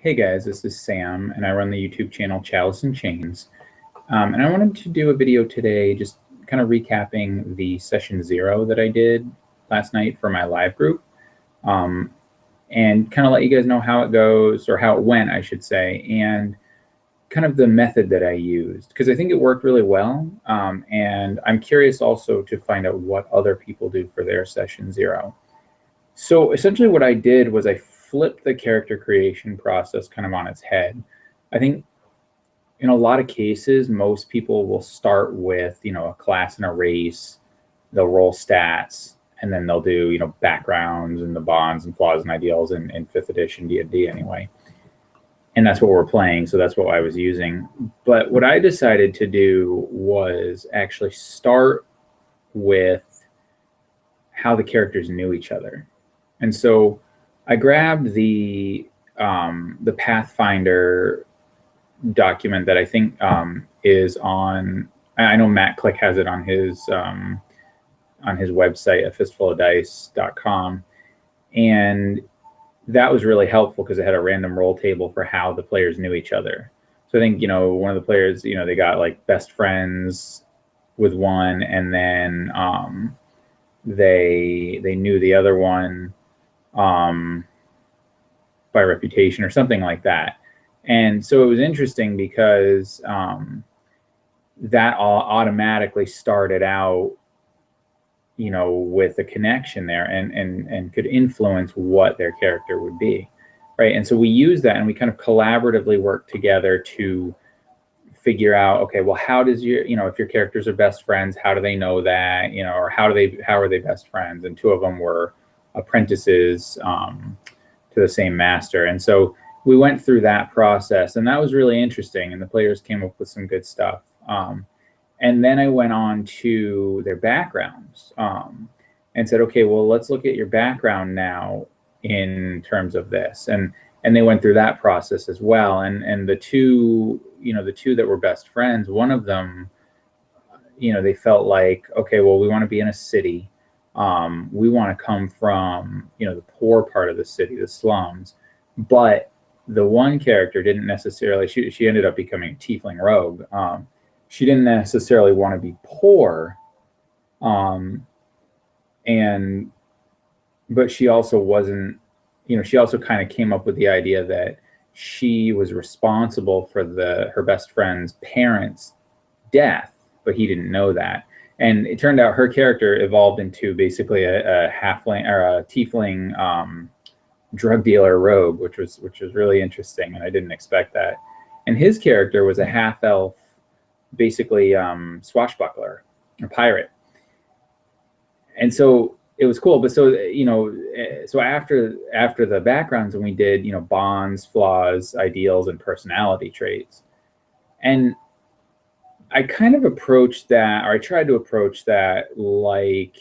Hey guys, this is Sam, and I run the YouTube channel Chalice and Chains. And I wanted to do a video today just kind of recapping the session 0 that I did last night for my live group, and kind of let you guys know how it goes, or how it went, I should say, and kind of the method that I used, because I think it worked really well. And I'm curious also to find out what other people do for their session 0. So essentially what I did was I flipped the character creation process kind of on its head. I think in a lot of cases, most people will start with, a class and a race, they'll roll stats, and then they'll do, backgrounds and the bonds and flaws and ideals in 5th edition D&D anyway. And that's what we're playing, so that's what I was using. But what I decided to do was actually start with how the characters knew each other. And so I grabbed the Pathfinder document that I think is on. I know Matt Click has it on his website at fistfulofdice.com, and that was really helpful because it had a random roll table for how the players knew each other. So I think one of the players, they got like best friends with one, and then they knew the other one by reputation or something like that. And so it was interesting because that all automatically started out, with a connection there, and could influence what their character would be, right? And so we used that, and we kind of collaboratively worked together to figure out, okay, well, how does if your characters are best friends, how do they know that, or how are they best friends? And 2 of them were apprentices to the same master. And so we went through that process, and that was really interesting, and the players came up with some good stuff. And then I went on to their backgrounds and said, okay, well, let's look at your background now in terms of this. And they went through that process as well. And the two that were best friends, one of them, they felt like, okay, well, we want to be in a city. We want to come from, the poor part of the city, the slums. But the one character didn't necessarily, she ended up becoming a tiefling rogue. She didn't necessarily want to be poor. But she also wasn't, she also kind of came up with the idea that she was responsible for her best friend's parents' death, but he didn't know that. And it turned out her character evolved into basically a halfling or a tiefling drug dealer rogue, which was really interesting, and I didn't expect that. And his character was a half-elf, basically swashbuckler, a pirate. And so it was cool. But so so after the backgrounds, and we did bonds, flaws, ideals, and personality traits, and I kind of approached that, or I tried to approach that like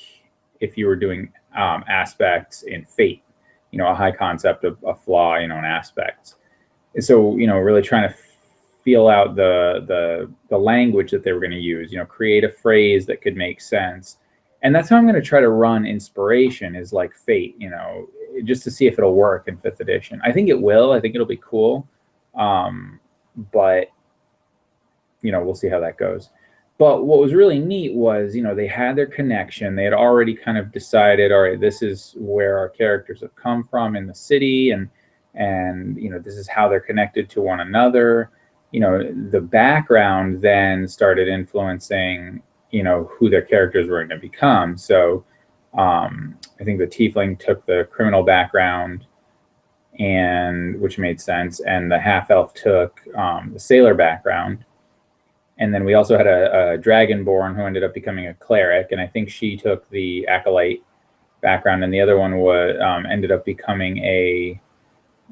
if you were doing aspects in Fate, a high concept of a flaw, an aspect. And so, really trying to feel out the language that they were going to use, create a phrase that could make sense. And that's how I'm going to try to run inspiration, is like Fate, just to see if it'll work in 5th edition. I think it will. I think it'll be cool. But we'll see how that goes. But what was really neat was, they had their connection. They had already kind of decided, all right, this is where our characters have come from in the city, and this is how they're connected to one another. The background then started influencing, who their characters were going to become. So I think the tiefling took the criminal background, and which made sense, and the half-elf took the sailor background. And then we also had a dragonborn who ended up becoming a cleric, and I think she took the acolyte background, and the other one was ended up becoming a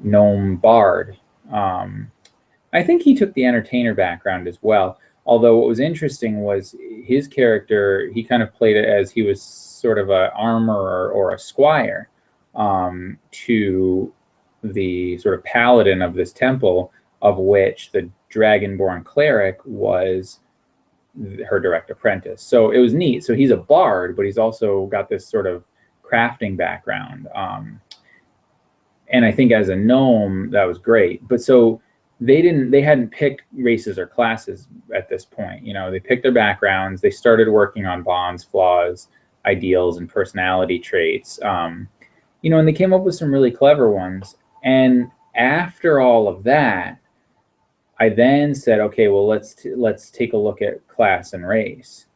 gnome bard. I think he took the entertainer background as well. Although what was interesting was his character, he kind of played it as he was sort of an armorer or a squire to the sort of paladin of this temple, of which the dragonborn cleric was her direct apprentice. So it was neat. So he's a bard, but he's also got this sort of crafting background. And I think as a gnome, that was great. But so they hadn't picked races or classes at this point. You know, they picked their backgrounds. They started working on bonds, flaws, ideals, and personality traits. You know, and they came up with some really clever ones. And after all of that, I then said, okay, well, let's take a look at class and race.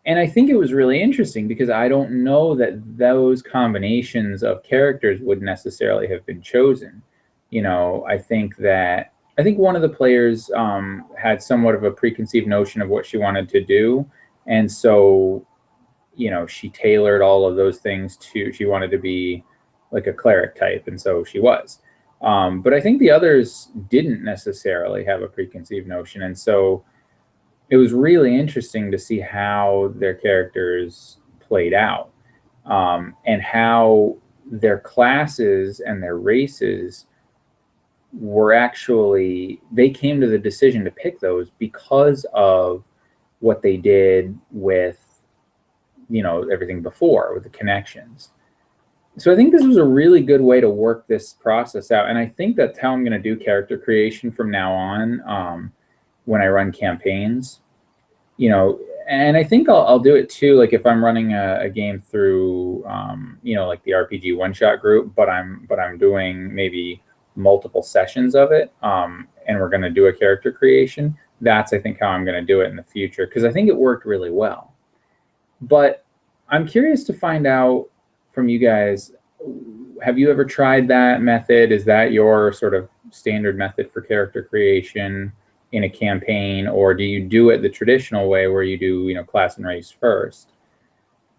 And I think it was really interesting because I don't know that those combinations of characters would necessarily have been chosen. You know, I think one of the players had somewhat of a preconceived notion of what she wanted to do, and so, you know, she tailored all of those things to. She wanted to be like a cleric type, and so she was. But I think the others didn't necessarily have a preconceived notion, and so it was really interesting to see how their characters played out, and how their classes and their races were actually, they came to the decision to pick those because of what they did with, you know, everything before with the connections. So I think this was a really good way to work this process out. And I think that's how I'm going to do character creation from now on, when I run campaigns. You know, and I think I'll do it too, like if I'm running a game through, you know, like the RPG one-shot group, but I'm doing maybe multiple sessions of it, and we're going to do a character creation. That's, I think, how I'm going to do it in the future, because I think it worked really well. But I'm curious to find out from you guys, have you ever tried that method? Is that your sort of standard method for character creation in a campaign, or do you do it the traditional way where you do, you know, class and race first,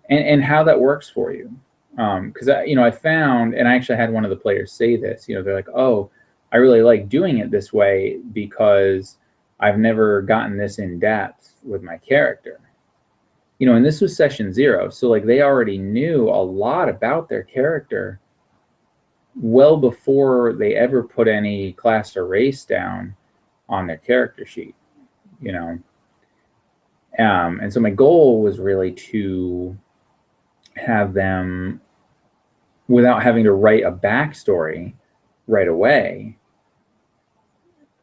and how that works for you? Because you know, I found, and I actually had one of the players say this, you know, they're like, oh, I really like doing it this way because I've never gotten this in depth with my character. You know, and this was session 0, so like they already knew a lot about their character well before they ever put any class or race down on their character sheet, you know. And so my goal was really to have them, without having to write a backstory right away,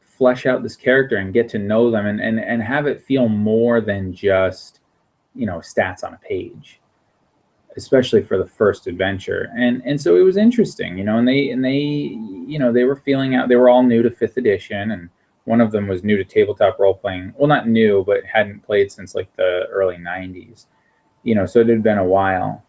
flesh out this character and get to know them, and have it feel more than just, you know, stats on a page, especially for the first adventure. And so it was interesting, you know, and they you know, they were feeling out, they were all new to 5th edition, and one of them was new to tabletop role playing. Well, not new, but hadn't played since like the early 90s, you know, so it had been a while.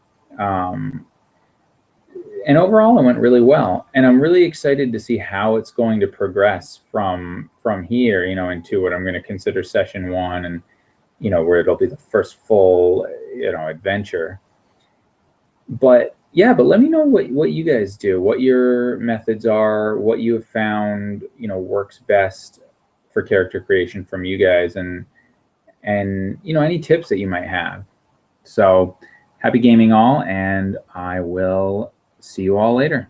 And overall it went really well, and I'm really excited to see how it's going to progress from here, you know, into what I'm going to consider session 1, and, you know, where it'll be the first full, you know, adventure. But yeah, but let me know what you guys do, what your methods are, what you have found, you know, works best for character creation from you guys, and you know, any tips that you might have. So happy gaming all, and I will see you all later.